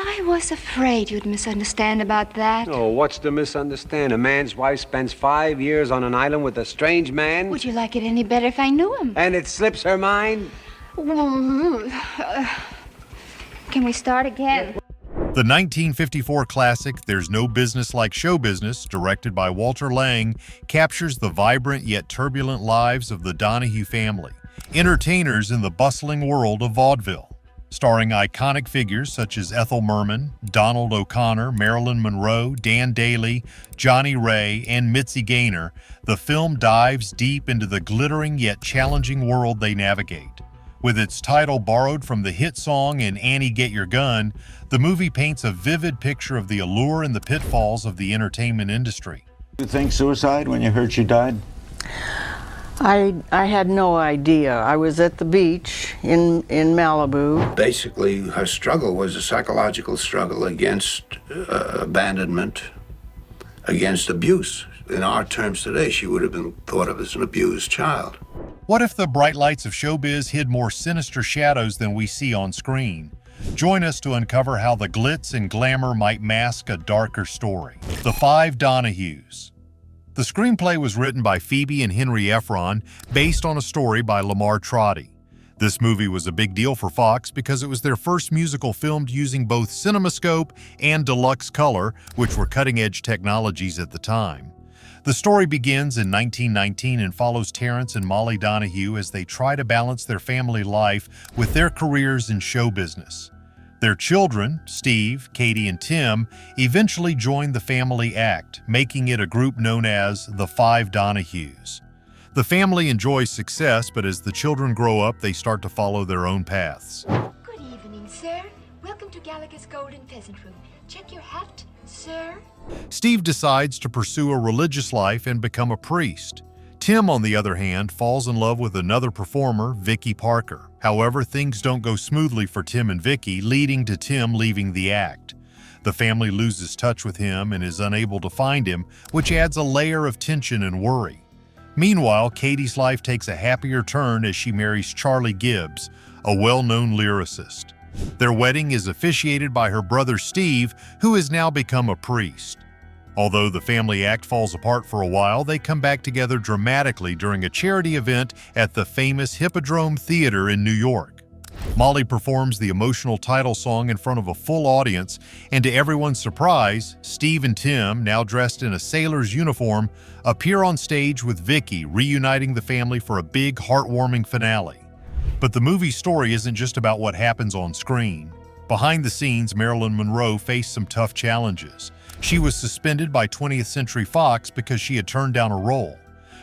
I was afraid you'd misunderstand about that. Oh, what's to misunderstand? A man's wife spends 5 years on an island with a strange man. Would you like it any better if I knew him? And it slips her mind? Can we start again? The 1954 classic There's No Business Like Show Business, directed by Walter Lang, captures the vibrant yet turbulent lives of the Donahue family, entertainers in the bustling world of vaudeville. Starring iconic figures such as Ethel Merman, Donald O'Connor, Marilyn Monroe, Dan Dailey, Johnnie Ray, and Mitzi Gaynor, the film dives deep into the glittering yet challenging world they navigate. With its title borrowed from the hit song in Annie Get Your Gun, the movie paints a vivid picture of the allure and the pitfalls of the entertainment industry. You think suicide when you heard she died? I had no idea. I was at the beach in Malibu. Basically, her struggle was a psychological struggle against abandonment, against abuse. In our terms today, she would have been thought of as an abused child. What if the bright lights of showbiz hid more sinister shadows than we see on screen? Join us to uncover how the glitz and glamour might mask a darker story. The Five Donahues. The screenplay was written by Phoebe and Henry Ephron, based on a story by Lamar Trotty. This movie was a big deal for Fox because it was their first musical filmed using both CinemaScope and deluxe color, which were cutting-edge technologies at the time. The story begins in 1919 and follows Terrence and Molly Donahue as they try to balance their family life with their careers in show business. Their children, Steve, Katie, and Tim, eventually join the family act, making it a group known as the Five Donahues. The family enjoys success, but as the children grow up, they start to follow their own paths. Good evening, sir. Welcome to Gallagher's Golden Pheasant Room. Check your hat, sir. Steve decides to pursue a religious life and become a priest. Tim, on the other hand, falls in love with another performer, Vicky Parker. However, things don't go smoothly for Tim and Vicky, leading to Tim leaving the act. The family loses touch with him and is unable to find him, which adds a layer of tension and worry. Meanwhile, Katie's life takes a happier turn as she marries Charlie Gibbs, a well-known lyricist. Their wedding is officiated by her brother Steve, who has now become a priest. Although the family act falls apart for a while, they come back together dramatically during a charity event at the famous Hippodrome Theater in New York. Molly performs the emotional title song in front of a full audience, and to everyone's surprise, Steve and Tim, now dressed in a sailor's uniform, appear on stage with Vicky, reuniting the family for a big, heartwarming finale. But the movie's story isn't just about what happens on screen. Behind the scenes, Marilyn Monroe faced some tough challenges. She was suspended by 20th Century Fox because she had turned down a role.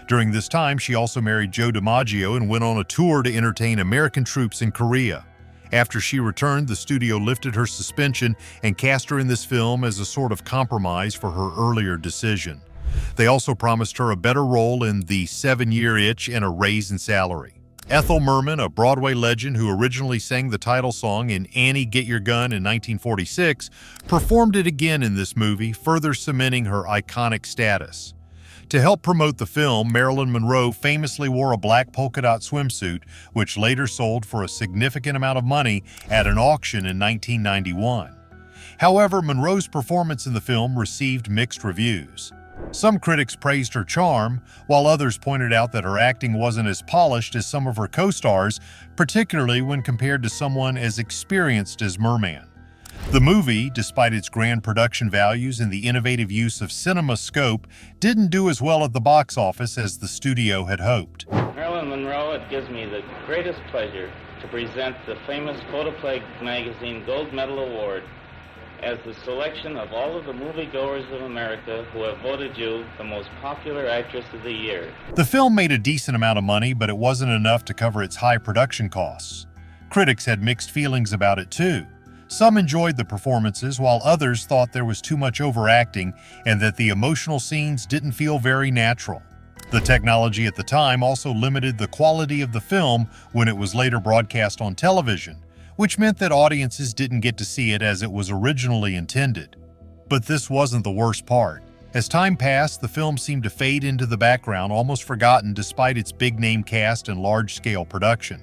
During this time, she also married Joe DiMaggio and went on a tour to entertain American troops in Korea. After she returned, the studio lifted her suspension and cast her in this film as a sort of compromise for her earlier decision. They also promised her a better role in The 7-Year Itch and a raise in salary. Ethel Merman, a Broadway legend who originally sang the title song in Annie Get Your Gun in 1946, performed it again in this movie, further cementing her iconic status. To help promote the film, Marilyn Monroe famously wore a black polka dot swimsuit, which later sold for a significant amount of money at an auction in 1991. However, Monroe's performance in the film received mixed reviews. Some critics praised her charm, while others pointed out that her acting wasn't as polished as some of her co-stars, particularly when compared to someone as experienced as Merman. The movie, despite its grand production values and the innovative use of CinemaScope, didn't do as well at the box office as the studio had hoped. Marilyn Monroe, it gives me the greatest pleasure to present the famous Photoplay magazine Gold Medal Award as the selection of all of the moviegoers of America who have voted you the most popular actress of the year. The film made a decent amount of money, but it wasn't enough to cover its high production costs. Critics had mixed feelings about it too. Some enjoyed the performances, while others thought there was too much overacting and that the emotional scenes didn't feel very natural. The technology at the time also limited the quality of the film when it was later broadcast on television, which meant that audiences didn't get to see it as it was originally intended. But this wasn't the worst part. As time passed, the film seemed to fade into the background, almost forgotten despite its big-name cast and large-scale production.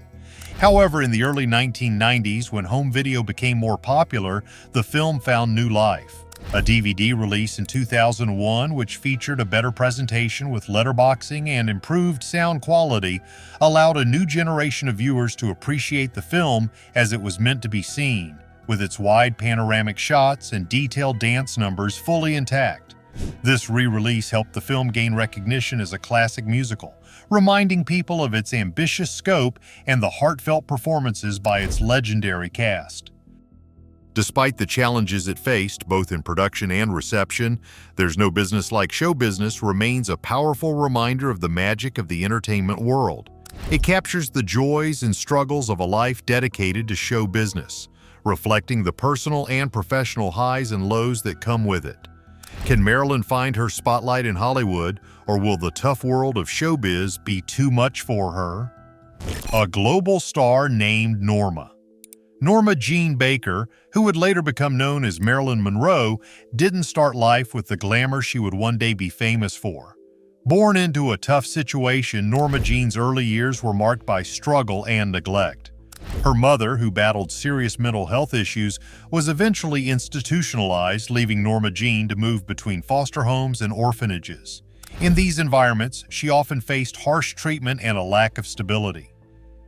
However, in the early 1990s, when home video became more popular, the film found new life. A DVD release in 2001, which featured a better presentation with letterboxing and improved sound quality, allowed a new generation of viewers to appreciate the film as it was meant to be seen, with its wide panoramic shots and detailed dance numbers fully intact. This re-release helped the film gain recognition as a classic musical, reminding people of its ambitious scope and the heartfelt performances by its legendary cast. Despite the challenges it faced, both in production and reception, There's No Business Like Show Business remains a powerful reminder of the magic of the entertainment world. It captures the joys and struggles of a life dedicated to show business, reflecting the personal and professional highs and lows that come with it. Can Marilyn find her spotlight in Hollywood, or will the tough world of showbiz be too much for her? A global star named Norma. Norma Jean Baker, who would later become known as Marilyn Monroe, didn't start life with the glamour she would one day be famous for. Born into a tough situation, Norma Jean's early years were marked by struggle and neglect. Her mother, who battled serious mental health issues, was eventually institutionalized, leaving Norma Jean to move between foster homes and orphanages. In these environments, she often faced harsh treatment and a lack of stability.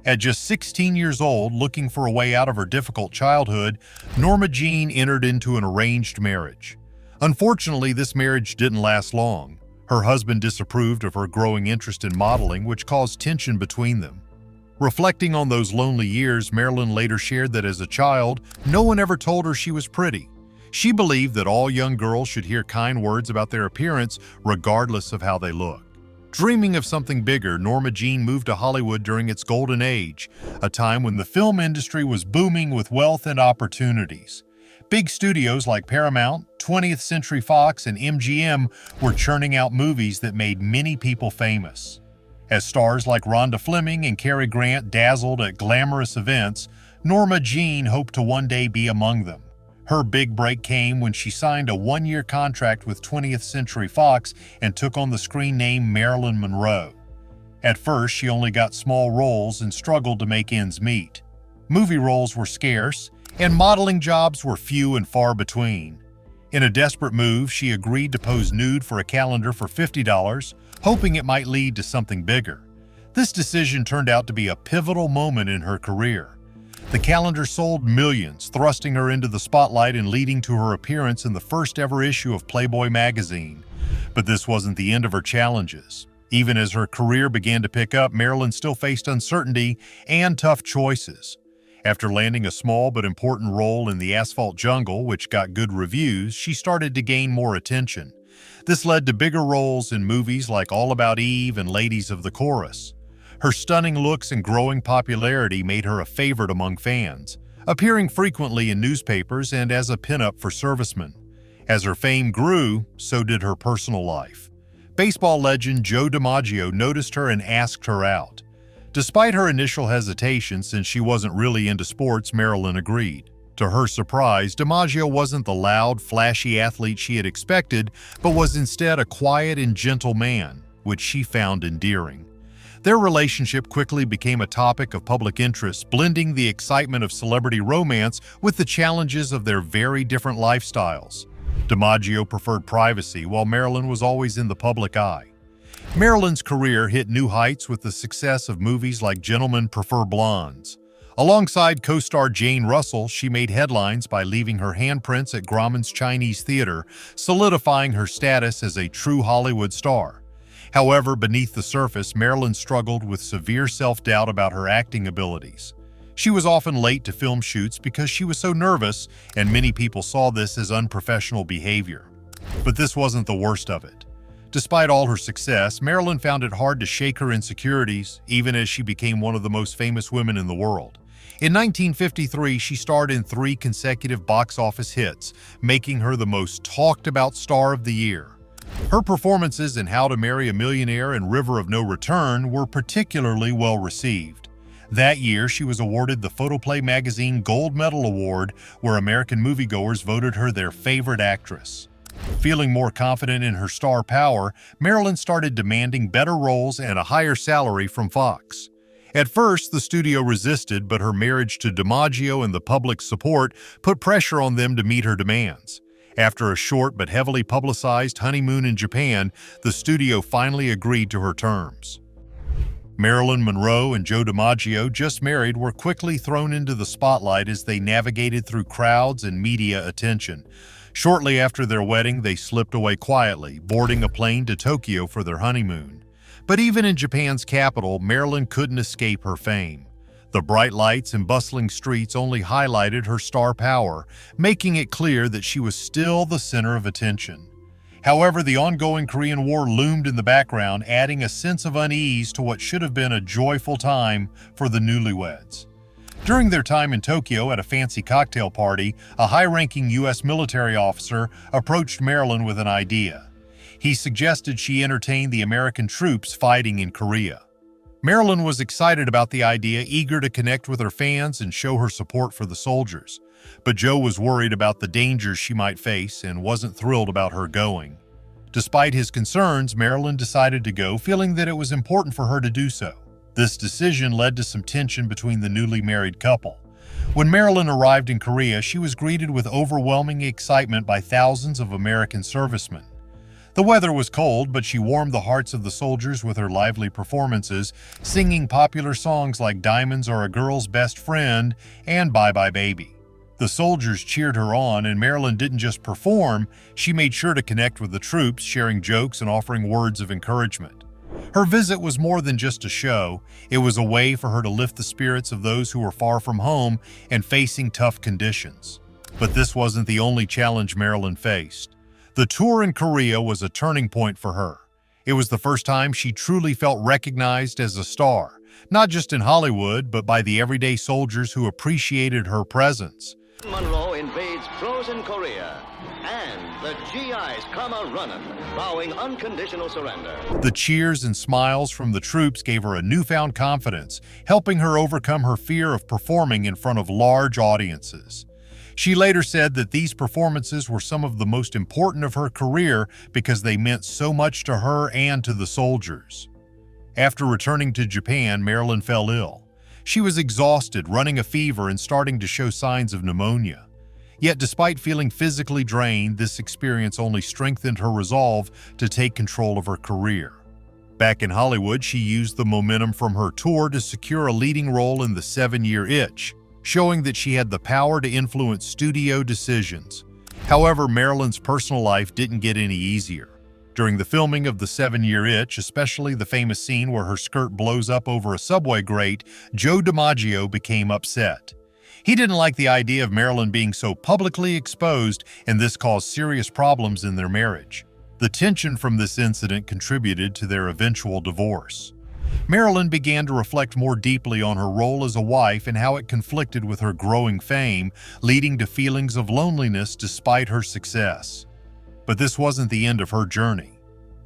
At just 16 years old, looking for a way out of her difficult childhood, Norma Jean entered into an arranged marriage. Unfortunately, this marriage didn't last long. Her husband disapproved of her growing interest in modeling, which caused tension between them. Reflecting on those lonely years, Marilyn later shared that as a child, no one ever told her she was pretty. She believed that all young girls should hear kind words about their appearance, regardless of how they look. Dreaming of something bigger, Norma Jean moved to Hollywood during its golden age, a time when the film industry was booming with wealth and opportunities. Big studios like Paramount, 20th Century Fox, and MGM were churning out movies that made many people famous. As stars like Rhonda Fleming and Cary Grant dazzled at glamorous events, Norma Jean hoped to one day be among them. Her big break came when she signed a one-year contract with 20th Century Fox and took on the screen name Marilyn Monroe. At first, she only got small roles and struggled to make ends meet. Movie roles were scarce, and modeling jobs were few and far between. In a desperate move, she agreed to pose nude for a calendar for $50, hoping it might lead to something bigger. This decision turned out to be a pivotal moment in her career. The calendar sold millions, thrusting her into the spotlight and leading to her appearance in the first ever issue of Playboy magazine. But this wasn't the end of her challenges. Even as her career began to pick up, Marilyn still faced uncertainty and tough choices. After landing a small but important role in The Asphalt Jungle, which got good reviews, she started to gain more attention. This led to bigger roles in movies like All About Eve and Ladies of the Chorus. Her stunning looks and growing popularity made her a favorite among fans, appearing frequently in newspapers and as a pinup for servicemen. As her fame grew, so did her personal life. Baseball legend Joe DiMaggio noticed her and asked her out. Despite her initial hesitation, since she wasn't really into sports, Marilyn agreed. To her surprise, DiMaggio wasn't the loud, flashy athlete she had expected, but was instead a quiet and gentle man, which she found endearing. Their relationship quickly became a topic of public interest, blending the excitement of celebrity romance with the challenges of their very different lifestyles. DiMaggio preferred privacy, while Marilyn was always in the public eye. Marilyn's career hit new heights with the success of movies like Gentlemen Prefer Blondes. Alongside co-star Jane Russell, she made headlines by leaving her handprints at Grauman's Chinese Theater, solidifying her status as a true Hollywood star. However, beneath the surface, Marilyn struggled with severe self-doubt about her acting abilities. She was often late to film shoots because she was so nervous, and many people saw this as unprofessional behavior. But this wasn't the worst of it. Despite all her success, Marilyn found it hard to shake her insecurities, even as she became one of the most famous women in the world. In 1953, she starred in 3 consecutive box office hits, making her the most talked-about star of the year. Her performances in How to Marry a Millionaire and River of No Return were particularly well received. That year, she was awarded the Photoplay magazine Gold Medal Award, where American moviegoers voted her their favorite actress. Feeling more confident in her star power, Marilyn started demanding better roles and a higher salary from Fox. At first, the studio resisted, but her marriage to DiMaggio and the public's support put pressure on them to meet her demands. After a short but heavily publicized honeymoon in Japan, the studio finally agreed to her terms. Marilyn Monroe and Joe DiMaggio, just married, were quickly thrown into the spotlight as they navigated through crowds and media attention. Shortly after their wedding, they slipped away quietly, boarding a plane to Tokyo for their honeymoon. But even in Japan's capital, Marilyn couldn't escape her fame. The bright lights and bustling streets only highlighted her star power, making it clear that she was still the center of attention. However, the ongoing Korean War loomed in the background, adding a sense of unease to what should have been a joyful time for the newlyweds. During their time in Tokyo at a fancy cocktail party, a high-ranking U.S. military officer approached Marilyn with an idea. He suggested she entertain the American troops fighting in Korea. Marilyn was excited about the idea, eager to connect with her fans and show her support for the soldiers. But Joe was worried about the dangers she might face and wasn't thrilled about her going. Despite his concerns, Marilyn decided to go, feeling that it was important for her to do so. This decision led to some tension between the newly married couple. When Marilyn arrived in Korea, she was greeted with overwhelming excitement by thousands of American servicemen. The weather was cold, but she warmed the hearts of the soldiers with her lively performances, singing popular songs like Diamonds Are a Girl's Best Friend and Bye Bye Baby. The soldiers cheered her on, and Marilyn didn't just perform, she made sure to connect with the troops, sharing jokes and offering words of encouragement. Her visit was more than just a show. It was a way for her to lift the spirits of those who were far from home and facing tough conditions. But this wasn't the only challenge Marilyn faced. The tour in Korea was a turning point for her. It was the first time she truly felt recognized as a star, not just in Hollywood, but by the everyday soldiers who appreciated her presence. Monroe invades frozen Korea, and the GIs come a-running, vowing unconditional surrender. The cheers and smiles from the troops gave her a newfound confidence, helping her overcome her fear of performing in front of large audiences. She later said that these performances were some of the most important of her career because they meant so much to her and to the soldiers. After returning to Japan, Marilyn fell ill. She was exhausted, running a fever, and starting to show signs of pneumonia. Yet despite feeling physically drained, this experience only strengthened her resolve to take control of her career. Back in Hollywood, she used the momentum from her tour to secure a leading role in The 7-Year Itch, showing that she had the power to influence studio decisions. However, Marilyn's personal life didn't get any easier. During the filming of The 7-Year Itch, especially the famous scene where her skirt blows up over a subway grate, Joe DiMaggio became upset. He didn't like the idea of Marilyn being so publicly exposed, and this caused serious problems in their marriage. The tension from this incident contributed to their eventual divorce. Marilyn began to reflect more deeply on her role as a wife and how it conflicted with her growing fame, leading to feelings of loneliness despite her success. But this wasn't the end of her journey.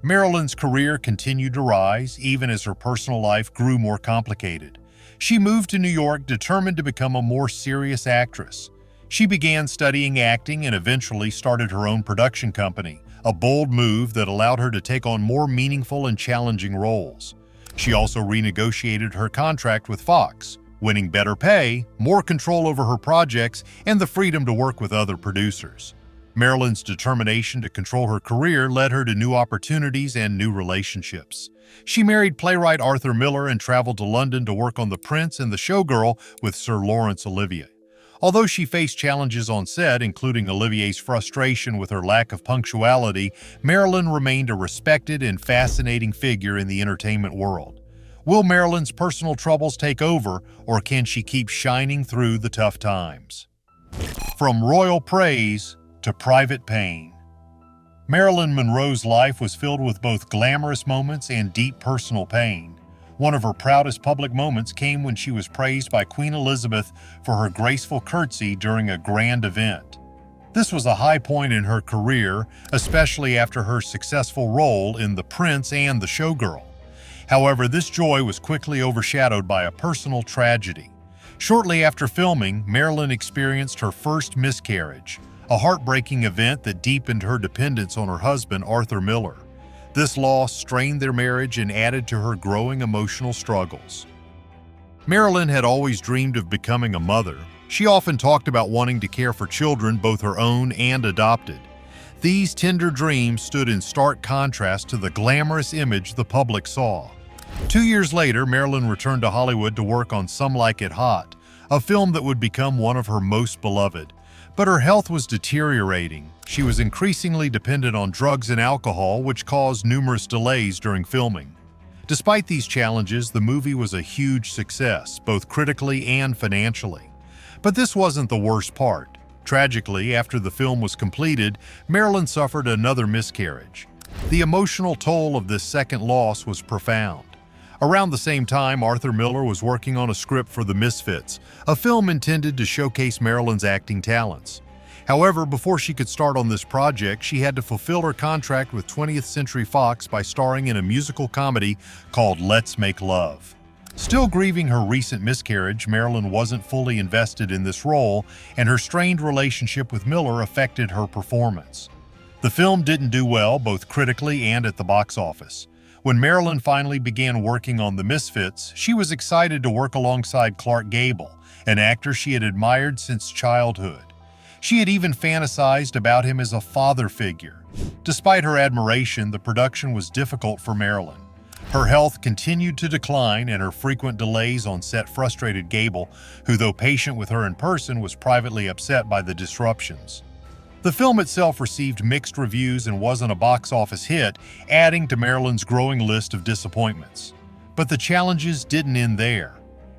Marilyn's career continued to rise, even as her personal life grew more complicated. She moved to New York, determined to become a more serious actress. She began studying acting and eventually started her own production company, a bold move that allowed her to take on more meaningful and challenging roles. She also renegotiated her contract with Fox, winning better pay, more control over her projects, and the freedom to work with other producers. Marilyn's determination to control her career led her to new opportunities and new relationships. She married playwright Arthur Miller and traveled to London to work on The Prince and The Showgirl with Sir Laurence Olivier. Although she faced challenges on set, including Olivier's frustration with her lack of punctuality, Marilyn remained a respected and fascinating figure in the entertainment world. Will Marilyn's personal troubles take over, or can she keep shining through the tough times? From royal praise to private pain. Marilyn Monroe's life was filled with both glamorous moments and deep personal pain. One of her proudest public moments came when she was praised by Queen Elizabeth for her graceful curtsy during a grand event. This was a high point in her career, especially after her successful role in The Prince and The Showgirl. However, this joy was quickly overshadowed by a personal tragedy. Shortly after filming, Marilyn experienced her first miscarriage, a heartbreaking event that deepened her dependence on her husband, Arthur Miller. This loss strained their marriage and added to her growing emotional struggles. Marilyn had always dreamed of becoming a mother. She often talked about wanting to care for children, both her own and adopted. These tender dreams stood in stark contrast to the glamorous image the public saw. 2 years later, Marilyn returned to Hollywood to work on Some Like It Hot, a film that would become one of her most beloved. But her health was deteriorating. She was increasingly dependent on drugs and alcohol, which caused numerous delays during filming. Despite these challenges, the movie was a huge success, both critically and financially. But this wasn't the worst part. Tragically, after the film was completed, Marilyn suffered another miscarriage. The emotional toll of this second loss was profound. Around the same time, Arthur Miller was working on a script for The Misfits, a film intended to showcase Marilyn's acting talents. However, before she could start on this project, she had to fulfill her contract with 20th Century Fox by starring in a musical comedy called Let's Make Love. Still grieving her recent miscarriage, Marilyn wasn't fully invested in this role, and her strained relationship with Miller affected her performance. The film didn't do well, both critically and at the box office. When Marilyn finally began working on The Misfits, she was excited to work alongside Clark Gable, an actor she had admired since childhood. She had even fantasized about him as a father figure. Despite her admiration, the production was difficult for Marilyn. Her health continued to decline, and her frequent delays on set frustrated Gable, who, though patient with her in person, was privately upset by the disruptions. The film itself received mixed reviews and wasn't a box office hit, adding to Marilyn's growing list of disappointments. But the challenges didn't end there.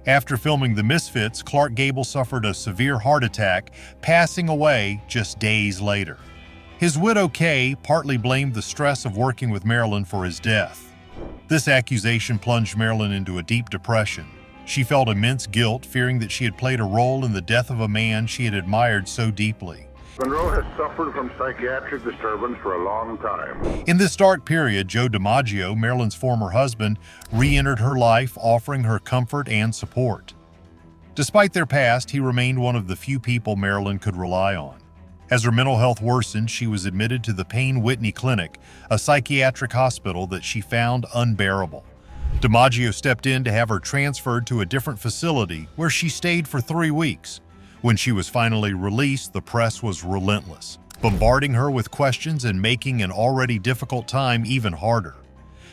After filming The Misfits, Clark Gable suffered a severe heart attack, passing away just days later. His widow, Kay, partly blamed the stress of working with Marilyn for his death. This accusation plunged Marilyn into a deep depression. She felt immense guilt, fearing that she had played a role in the death of a man she had admired so deeply. Monroe has suffered from psychiatric disturbance for a long time. In this dark period, Joe DiMaggio, Marilyn's former husband, re-entered her life, offering her comfort and support. Despite their past, he remained one of the few people Marilyn could rely on. As her mental health worsened, she was admitted to the Payne Whitney Clinic, a psychiatric hospital that she found unbearable. DiMaggio stepped in to have her transferred to a different facility, where she stayed for 3 weeks. When she was finally released, the press was relentless, bombarding her with questions and making an already difficult time even harder.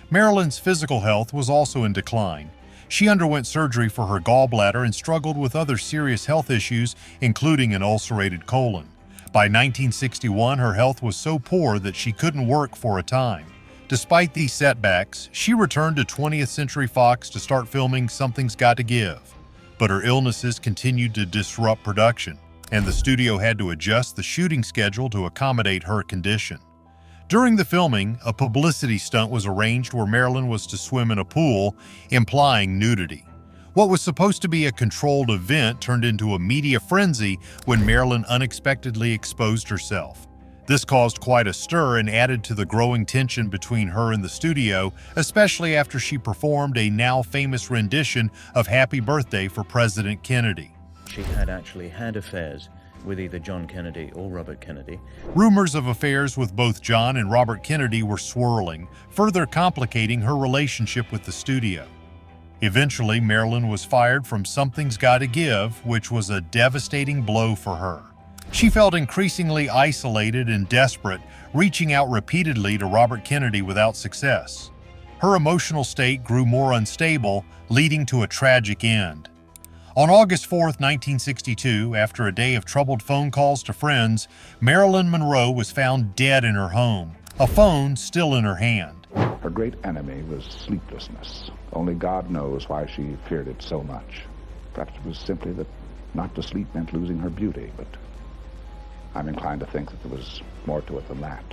Marilyn's physical health was also in decline. She underwent surgery for her gallbladder and struggled with other serious health issues, including an ulcerated colon. By 1961, her health was so poor that she couldn't work for a time. Despite these setbacks, she returned to 20th Century Fox to start filming Something's Got to Give. But her illnesses continued to disrupt production, and the studio had to adjust the shooting schedule to accommodate her condition. During the filming, a publicity stunt was arranged where Marilyn was to swim in a pool, implying nudity. What was supposed to be a controlled event turned into a media frenzy when Marilyn unexpectedly exposed herself. This caused quite a stir and added to the growing tension between her and the studio, especially after she performed a now famous rendition of Happy Birthday for President Kennedy. She had actually had affairs with either John Kennedy or Robert Kennedy. Rumors of affairs with both John and Robert Kennedy were swirling, further complicating her relationship with the studio. Eventually, Marilyn was fired from Something's Got to Give, which was a devastating blow for her. She felt increasingly isolated and desperate, reaching out repeatedly to Robert Kennedy without success. Her emotional state grew more unstable, leading to a tragic end. On August 4, 1962, after a day of troubled phone calls to friends, Marilyn Monroe was found dead in her home, a phone still in her hand. Her great enemy was sleeplessness. Only God knows why she feared it so much. Perhaps it was simply that not to sleep meant losing her beauty, but I'm inclined to think that there was more to it than that.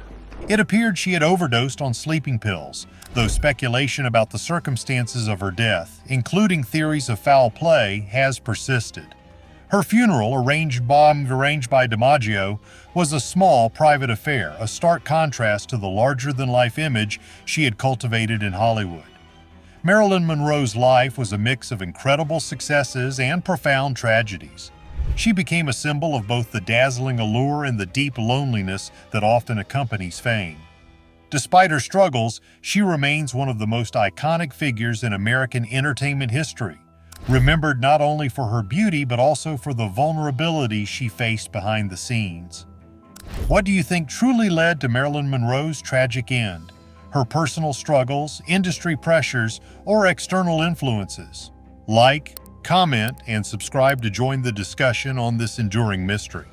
It appeared she had overdosed on sleeping pills, though speculation about the circumstances of her death, including theories of foul play, has persisted. Her funeral, arranged by DiMaggio, was a small, private affair, a stark contrast to the larger-than-life image she had cultivated in Hollywood. Marilyn Monroe's life was a mix of incredible successes and profound tragedies. She became a symbol of both the dazzling allure and the deep loneliness that often accompanies fame. Despite her struggles, she remains one of the most iconic figures in American entertainment history, remembered not only for her beauty but also for the vulnerability she faced behind the scenes. What do you think truly led to Marilyn Monroe's tragic end? Her personal struggles, industry pressures, or external influences? Like, comment, and subscribe to join the discussion on this enduring mystery.